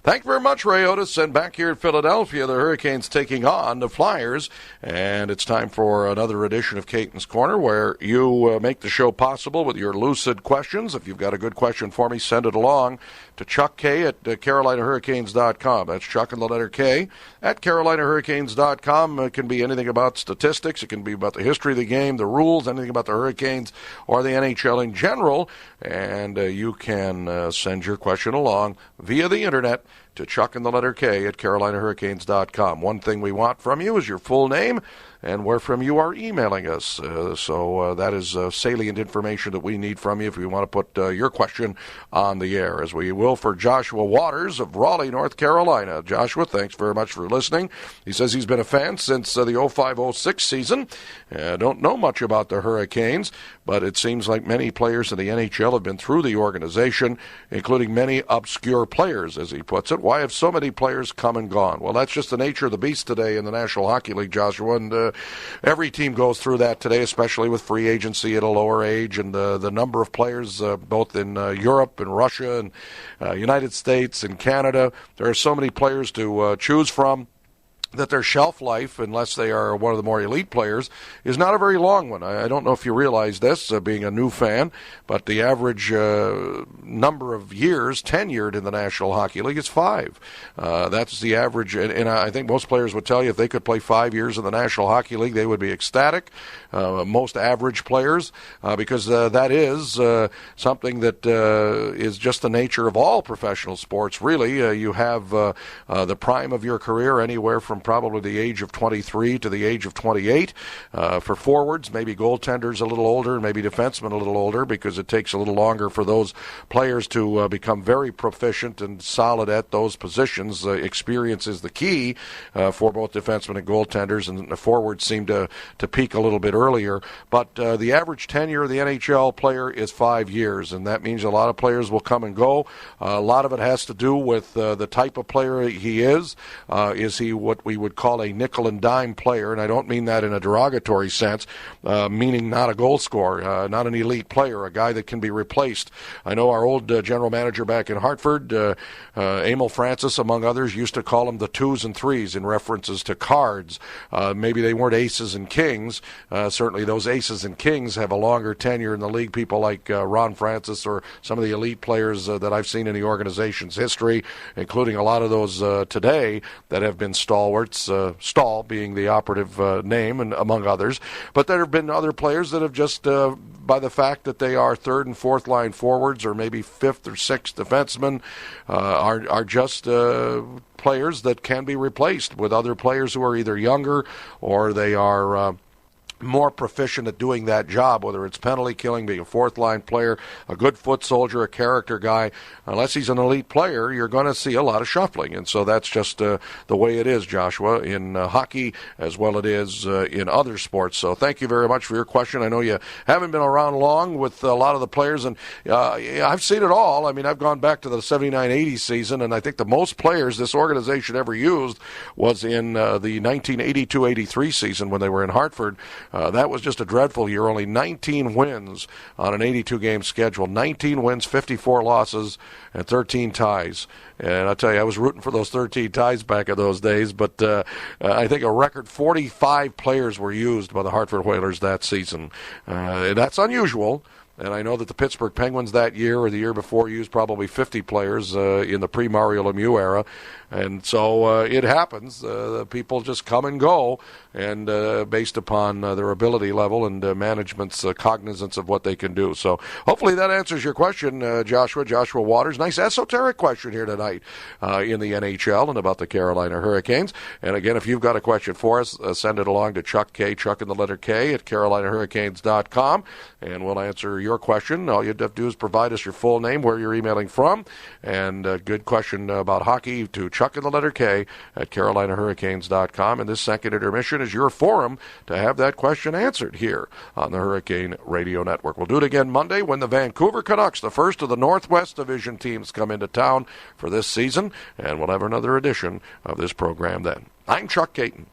Thank you very much, Ray Otis. And back here in Philadelphia, the Hurricanes taking on the Flyers. And it's time for another edition of Kaiton's Corner, where you make the show possible with your lucid questions. If you've got a good question for me, send it along to Chuck K at CarolinaHurricanes.com. That's Chuck and the letter K at CarolinaHurricanes.com. It can be anything about statistics. It can be about the history of the game, the rules, anything about the Hurricanes or the NHL in general. And you can send your question along via the internet to Chuck and the letter K at CarolinaHurricanes.com. One thing we want from you is your full name and where from you are emailing us. So that is salient information that we need from you if we want to put your question on the air, as we will for Joshua Waters of Raleigh, North Carolina. Joshua, thanks very much for listening. He says he's been a fan since the 05-06 season. Don't know much about the Hurricanes, but it seems like many players in the NHL have been through the organization, including many obscure players, as he puts it. Why have so many players come and gone? Well, that's just the nature of the beast today in the National Hockey League, Joshua, and every team goes through that today, especially with free agency at a lower age, and the number of players both in Europe and Russia and United States and Canada. There are so many players to choose from that their shelf life, unless they are one of the more elite players, is not a very long one. I don't know if you realize this, being a new fan, but the average number of years tenured in the National Hockey League is 5. That's the average, and I think most players would tell you if they could play 5 years in the National Hockey League, they would be ecstatic. Most average players, because that is something that is just the nature of all professional sports, really. You have the prime of your career anywhere from probably the age of 23 to the age of 28. For forwards, maybe goaltenders a little older, maybe defensemen a little older, because it takes a little longer for those players to become very proficient and solid at those positions. Experience is the key for both defensemen and goaltenders, and the forwards seem to peak a little bit earlier. But the average tenure of the NHL player is 5 years, and that means a lot of players will come and go. A lot of it has to do with the type of player he is. Is he what we would call a nickel and dime player? And I don't mean that in a derogatory sense, meaning not a goal scorer, not an elite player, a guy that can be replaced. I know our old general manager back in Hartford, Emil Francis, among others, used to call them the 2s and 3s in references to cards. Maybe they weren't aces and kings. Certainly those aces and kings have a longer tenure in the league. People like Ron Francis or some of the elite players that I've seen in the organization's history, including a lot of those today that have been stalwarts, Stahl being the operative name, and among others. But there have been other players that have just, by the fact that they are third and fourth line forwards, or maybe fifth or sixth defensemen, are just players that can be replaced with other players who are either younger or they are more proficient at doing that job, whether it's penalty killing, being a fourth-line player, a good foot soldier, a character guy. Unless he's an elite player, you're going to see a lot of shuffling. And so that's just the way it is, Joshua, in hockey as well it is in other sports. So thank you very much for your question. I know you haven't been around long with a lot of the players, and I've seen it all. I mean, I've gone back to the 79-80 season, and I think the most players this organization ever used was in the 1982-83 season when they were in Hartford. That was just a dreadful year. Only 19 wins on an 82-game schedule. 19 wins, 54 losses, and 13 ties. And I'll tell you, I was rooting for those 13 ties back in those days. But I think a record 45 players were used by the Hartford Whalers that season. That's unusual. And I know that the Pittsburgh Penguins that year or the year before used probably 50 players in the pre-Mario Lemieux era. And so it happens. People just come and go, and based upon their ability level and management's cognizance of what they can do. So hopefully that answers your question, Joshua Waters. Nice esoteric question here tonight in the NHL and about the Carolina Hurricanes. And again, if you've got a question for us, send it along to Chuck and the letter K at CarolinaHurricanes.com, and we'll answer your question. All you have to do is provide us your full name, where you're emailing from, and a good question about hockey to Chuck and the letter K at CarolinaHurricanes.com. And this second intermission is your forum to have that question answered here on the Hurricane Radio Network. We'll do it again Monday when the Vancouver Canucks, the first of the Northwest Division teams, come into town for this season, and we'll have another edition of this program then. I'm Chuck Kaiton.